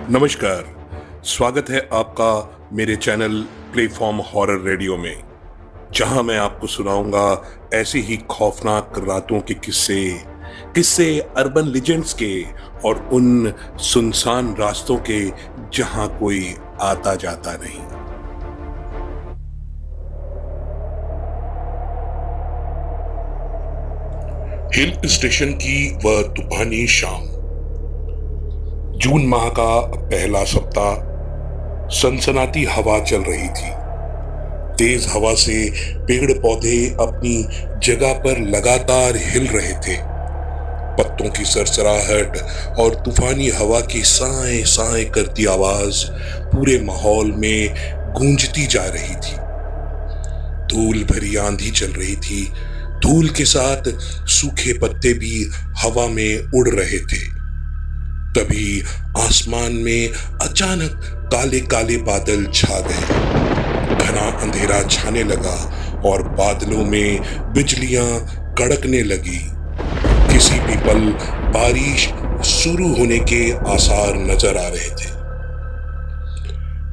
नमस्कार। स्वागत है आपका मेरे चैनल प्लेटफॉर्म हॉरर रेडियो में, जहां मैं आपको सुनाऊंगा ऐसी ही खौफनाक रातों के किस्से किस्से अर्बन लेजेंड्स के और उन सुनसान रास्तों के जहां कोई आता जाता नहीं। हिल स्टेशन की वह तूफानी शाम, जून माह का पहला सप्ताह। सनसनाती हवा चल रही थी। तेज हवा से पेड़ पौधे अपनी जगह पर लगातार हिल रहे थे। पत्तों की सरसराहट और तूफानी हवा की साए साए करती आवाज पूरे माहौल में गूंजती जा रही थी। धूल भरी आंधी चल रही थी। धूल के साथ सूखे पत्ते भी हवा में उड़ रहे थे। तभी आसमान में अचानक काले काले बादल छा गए। घना अंधेरा छाने लगा और बादलों में बिजलियां कड़कने लगी। किसी भी पल बारिश शुरू होने के आसार नजर आ रहे थे।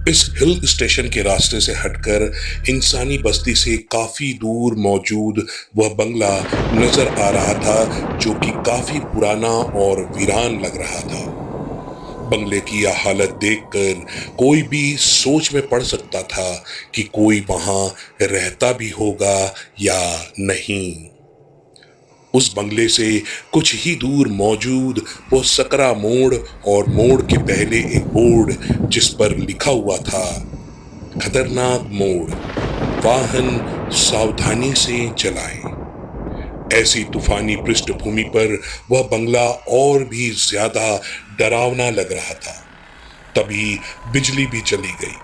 इस हिल स्टेशन के रास्ते से हटकर इंसानी बस्ती से काफी दूर मौजूद वह बंगला नजर आ रहा था, जो कि काफी पुराना और वीरान लग रहा था। बंगले की यह हालत देखकर कोई भी सोच में पड़ सकता था कि कोई वहां रहता भी होगा या नहीं। उस बंगले से कुछ ही दूर मौजूद वो सकरा मोड़ और मोड़ के पहले एक बोर्ड, जिस पर लिखा हुआ था खतरनाक मोड़, वाहन सावधानी से चलाएं। ऐसी तूफानी पृष्ठभूमि पर वह बंगला और भी ज्यादा डरावना लग रहा था। तभी बिजली भी चली गई।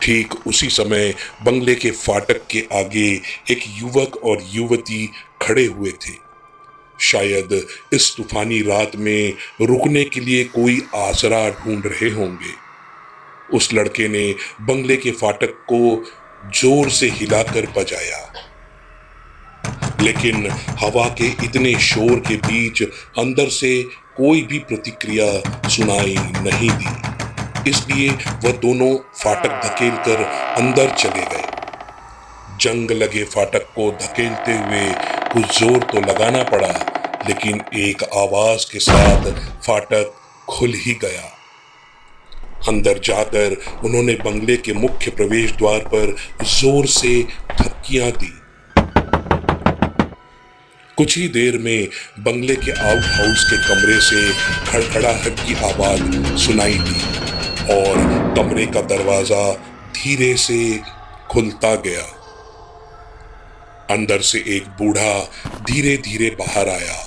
ठीक उसी समय बंगले के फाटक के आगे एक युवक और युवती खड़े हुए थे। शायद इस तूफानी रात में रुकने के लिए कोई आसरा ढूंढ रहे होंगे। उस लड़के ने बंगले के फाटक को जोर से हिलाकर बजाया, लेकिन हवा के इतने शोर के बीच अंदर से कोई भी प्रतिक्रिया सुनाई नहीं दी। इसलिए वह दोनों फाटक धकेलकर अंदर चले गए। जंग लगे फाटक को धकेलते हुए कुछ जोर तो लगाना पड़ा, लेकिन एक आवाज के साथ फाटक खुल ही गया। अंदर जाकर उन्होंने बंगले के मुख्य प्रवेश द्वार पर जोर से धक्कियां दी। कुछ ही देर में बंगले के आउट हाउस के कमरे से खड़खड़ाहट की आवाज सुनाई दी और कमरे का दरवाजा धीरे से खुलता गया। अंदर से एक बूढ़ा धीरे धीरे बाहर आया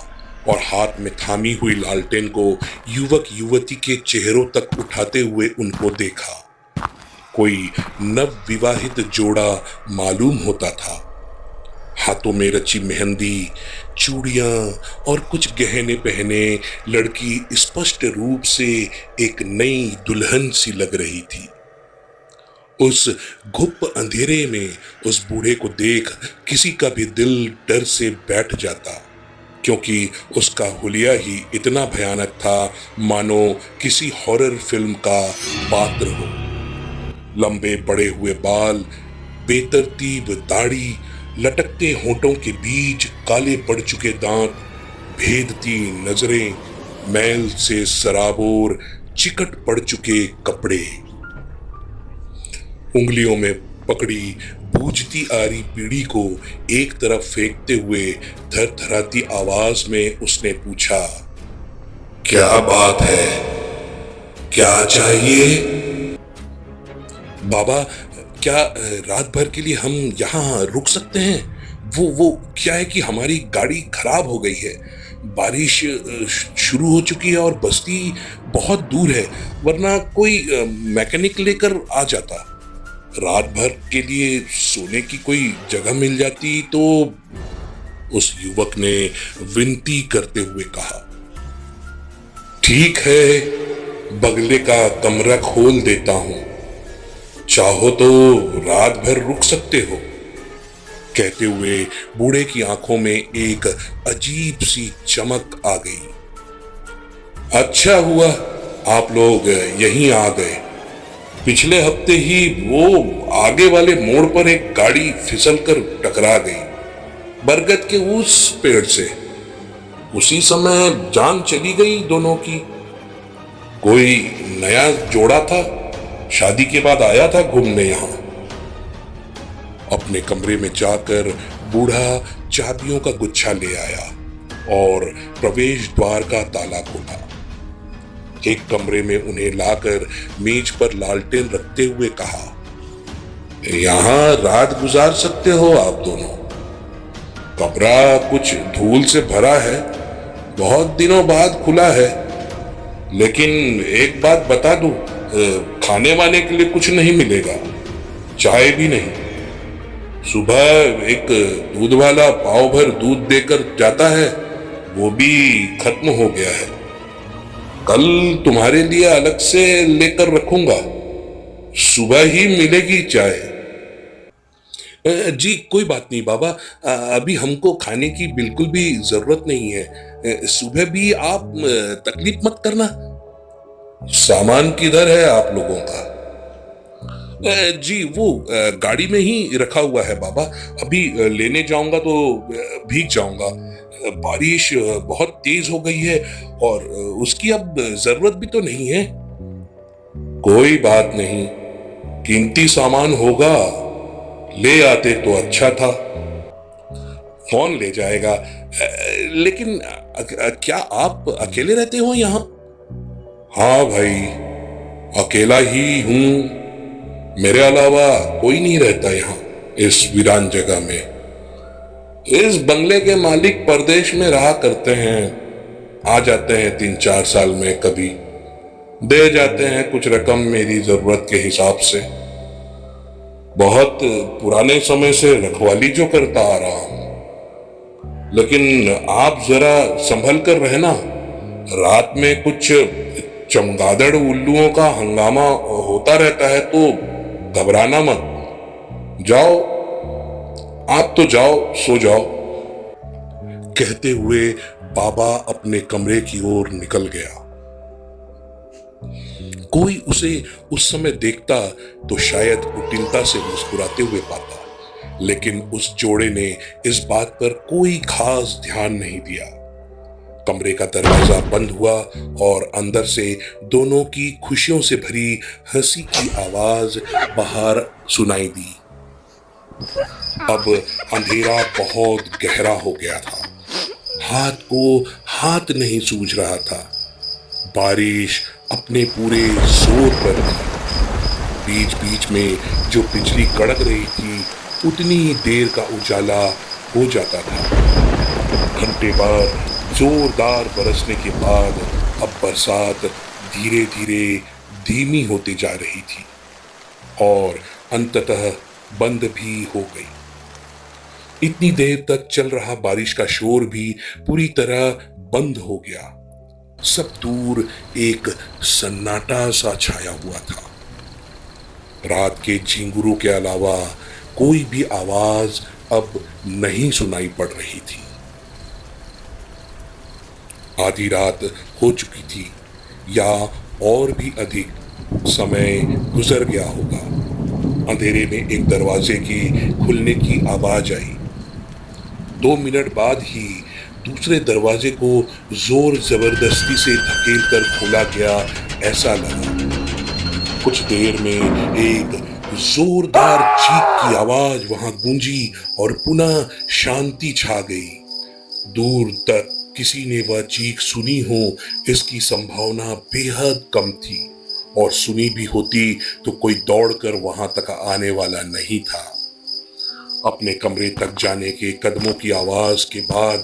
और हाथ में थामी हुई लालटेन को युवक युवती के चेहरों तक उठाते हुए उनको देखा। कोई नवविवाहित जोड़ा मालूम होता था। हाथों में रची मेहंदी, चूड़ियां और कुछ गहने पहने लड़की स्पष्ट रूप से एक नई दुल्हन सी लग रही थी। उस घुप अंधेरे में उस बूढ़े को देख किसी का भी दिल डर से बैठ जाता, क्योंकि उसका हुलिया ही इतना भयानक था मानो किसी हॉरर फिल्म का पात्र हो। लंबे बड़े हुए बाल, बेतरतीब दाढ़ी, लटकते होंठों के बीच काले पड़ चुके दांत, भेदती नजरें, मैल से सराबोर चिकट पड़ चुके कपड़े। उंगलियों में पकड़ी बूझती आ रही बीड़ी को एक तरफ फेंकते हुए थरथराती आवाज में उसने पूछा, क्या बात है, क्या चाहिए? बाबा, क्या रात भर के लिए हम यहाँ रुक सकते हैं? वो क्या है कि हमारी गाड़ी खराब हो गई है। बारिश शुरू हो चुकी है और बस्ती बहुत दूर है, वरना कोई मैकेनिक लेकर आ जाता। रात भर के लिए सोने की कोई जगह मिल जाती तो। उस युवक ने विनती करते हुए कहा, ठीक है, बंगले का कमरा खोल देता हूं, चाहो तो रात भर रुक सकते हो। कहते हुए बूढ़े की आंखों में एक अजीब सी चमक आ गई। अच्छा हुआ आप लोग यहीं आ गए। पिछले हफ्ते ही वो आगे वाले मोड़ पर एक गाड़ी फिसलकर टकरा गई, बरगद के उस पेड़ से। उसी समय जान चली गई दोनों की। कोई नया जोड़ा था, शादी के बाद आया था घूमने यहां। अपने कमरे में जाकर बूढ़ा चाबियों का गुच्छा ले आया और प्रवेश द्वार का ताला खोला। एक कमरे में उन्हें लाकर मेज पर लालटेन रखते हुए कहा, यहां रात गुजार सकते हो आप दोनों। कमरा कुछ धूल से भरा है, बहुत दिनों बाद खुला है, लेकिन एक बात बता दूं, खाने वाने के लिए कुछ नहीं मिलेगा, चाय भी नहीं। सुबह एक दूध वाला पाव भर दूध देकर जाता है, वो भी खत्म हो गया है। कल तुम्हारे लिए अलग से लेकर रखूंगा, सुबह ही मिलेगी चाय। जी कोई बात नहीं बाबा, अभी हमको खाने की बिल्कुल भी जरूरत नहीं है। सुबह भी आप तकलीफ मत करना। सामान किधर है आप लोगों का? जी वो गाड़ी में ही रखा हुआ है बाबा, अभी लेने जाऊंगा तो भीग जाऊंगा। बारिश बहुत तेज हो गई है और उसकी अब जरूरत भी तो नहीं है। कोई बात नहीं, कीमती सामान होगा, ले आते तो अच्छा था। कौन ले जाएगा? लेकिन क्या आप अकेले रहते हो यहाँ? हाँ भाई, अकेला ही हूं, मेरे अलावा कोई नहीं रहता यहाँ इस वीरान जगह में। इस बंगले के मालिक परदेश में रहा करते हैं, आ जाते हैं 3-4 साल में कभी, दे जाते हैं कुछ रकम मेरी जरूरत के हिसाब से। बहुत पुराने समय से रखवाली जो करता आ रहा हूं, लेकिन आप जरा संभल कर रहना। रात में कुछ चमगादड़ उल्लुओं का हंगामा होता रहता है, तो घबराना मत। जाओ, आप तो जाओ, सो जाओ। कहते हुए बाबा अपने कमरे की ओर निकल गया। कोई उसे उस समय देखता तो शायद कुटिलता से मुस्कुराते हुए पाता, लेकिन उस जोड़े ने इस बात पर कोई खास ध्यान नहीं दिया। कमरे का दरवाजा बंद हुआ और अंदर से दोनों की खुशियों से भरी हंसी की आवाज बाहर सुनाई दी। अब अंधेरा बहुत गहरा हो गया था, हाथ को हाथ नहीं सूझ रहा था। बारिश अपने पूरे जोर पर थी। बीच बीच में जो बिजली कड़क रही थी, उतनी ही देर का उजाला हो जाता था। घंटे भर जोरदार बरसने के बाद अब बरसात धीरे धीरे धीमी होती जा रही थी और अंततः बंद भी हो गई। इतनी देर तक चल रहा बारिश का शोर भी पूरी तरह बंद हो गया। सब दूर एक सन्नाटा सा छाया हुआ था। रात के झिंगुरों के अलावा कोई भी आवाज अब नहीं सुनाई पड़ रही थी। आधी रात हो चुकी थी या और भी अधिक समय गुजर गया होगा। अंधेरे में एक दरवाजे की खुलने की आवाज आई। 2 मिनट बाद ही दूसरे दरवाजे को जोर जबरदस्ती से धकेल कर खोला गया, ऐसा लगा। कुछ देर में एक जोरदार चीख की आवाज वहां गूंजी और पुनः शांति छा गई। दूर तक किसी ने वह चीख सुनी हो, इसकी संभावना बेहद कम थी, और सुनी भी होती तो कोई दौड़कर वहां तक आने वाला नहीं था। अपने कमरे तक जाने के कदमों की आवाज के बाद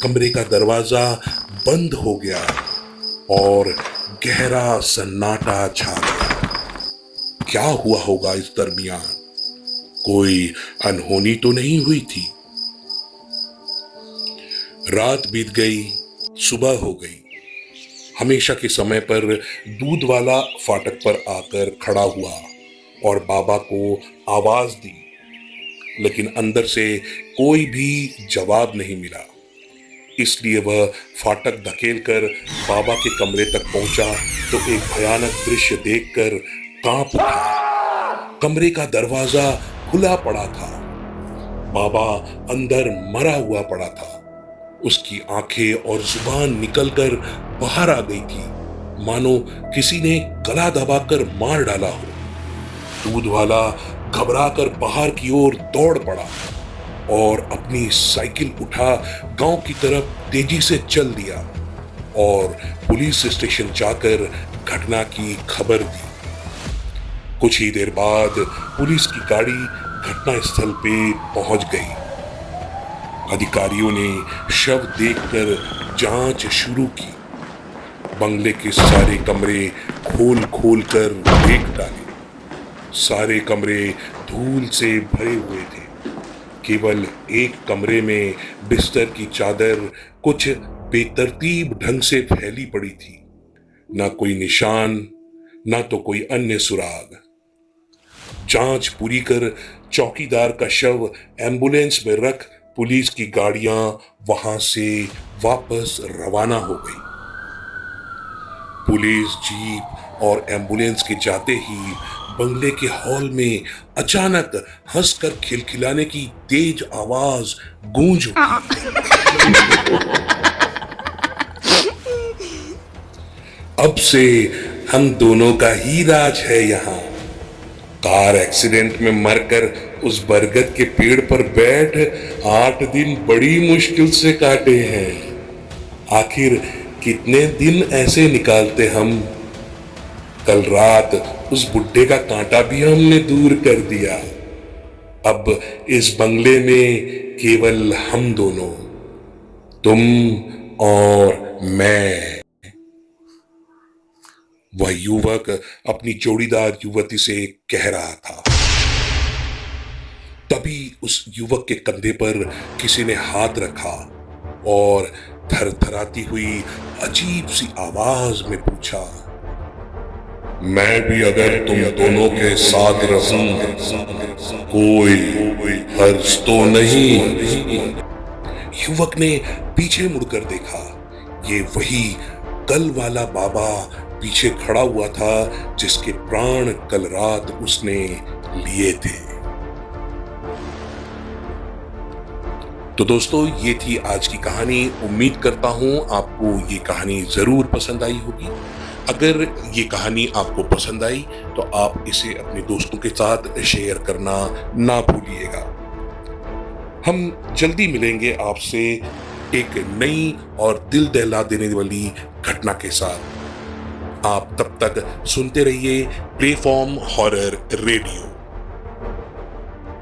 कमरे का दरवाजा बंद हो गया और गहरा सन्नाटा छा गया। क्या हुआ होगा इस दरमियान? कोई अनहोनी तो नहीं हुई थी? रात बीत गई, सुबह हो गई। हमेशा के समय पर दूध वाला फाटक पर आकर खड़ा हुआ और बाबा को आवाज दी, लेकिन अंदर से कोई भी जवाब नहीं मिला। इसलिए वह फाटक धकेलकर बाबा के कमरे तक पहुंचा तो एक भयानक दृश्य देखकर कांप उठा। कमरे का दरवाजा खुला पड़ा था। बाबा अंदर मरा हुआ पड़ा था। उसकी आंखें और जुबान निकलकर बाहर आ गई थी, मानो किसी ने गला दबाकर मार डाला हो। दूध वाला घबराकर बाहर की ओर दौड़ पड़ा और अपनी साइकिल उठा गांव की तरफ तेजी से चल दिया और पुलिस स्टेशन जाकर घटना की खबर दी। कुछ ही देर बाद पुलिस की गाड़ी घटनास्थल पे पहुंच गई। अधिकारियों ने शव देखकर जांच शुरू की। बंगले के सारे कमरे खोल खोल कर देख डाले। सारे कमरे धूल से भरे हुए थे। केवल एक कमरे में बिस्तर की चादर कुछ बेतरतीब ढंग से फैली पड़ी थी। ना कोई निशान, ना तो कोई अन्य सुराग। जांच पूरी कर चौकीदार का शव एम्बुलेंस में रख पुलिस की गाड़ियां वहां से वापस रवाना हो गई। पुलिस जीप और एम्बुलेंस के जाते ही बंगले के हॉल में अचानक हंसकर खिलखिलाने की तेज आवाज गूंज उठी। अब से हम दोनों का ही राज है यहाँ। कार एक्सीडेंट में मरकर उस बरगद के पेड़ पर बैठ 8 दिन बड़ी मुश्किल से काटे हैं। आखिर कितने दिन ऐसे निकालते हम। कल रात उस बुड्ढे का कांटा भी हमने दूर कर दिया। अब इस बंगले में केवल हम दोनों, तुम और मैं। वह युवक अपनी जोड़ीदार युवती से कह रहा था। तभी उस युवक के कंधे पर किसी ने हाथ रखा और थरथराती हुई अजीब सी आवाज में पूछा, मैं भी अगर तुम दोनों के साथ रहूं कोई हर्ज तो नहीं? युवक ने पीछे मुड़कर देखा। ये वही कल वाला बाबा पीछे खड़ा हुआ था जिसके प्राण कल रात उसने लिए थे। तो दोस्तों, ये थी आज की कहानी। उम्मीद करता हूं आपको ये कहानी जरूर पसंद आई होगी। अगर ये कहानी आपको पसंद आई तो आप इसे अपने दोस्तों के साथ शेयर करना ना भूलिएगा। हम जल्दी मिलेंगे आपसे एक नई और दिल दहला देने वाली घटना के साथ। आप तब तक सुनते रहिए प्लेफॉर्म हॉरर रेडियो।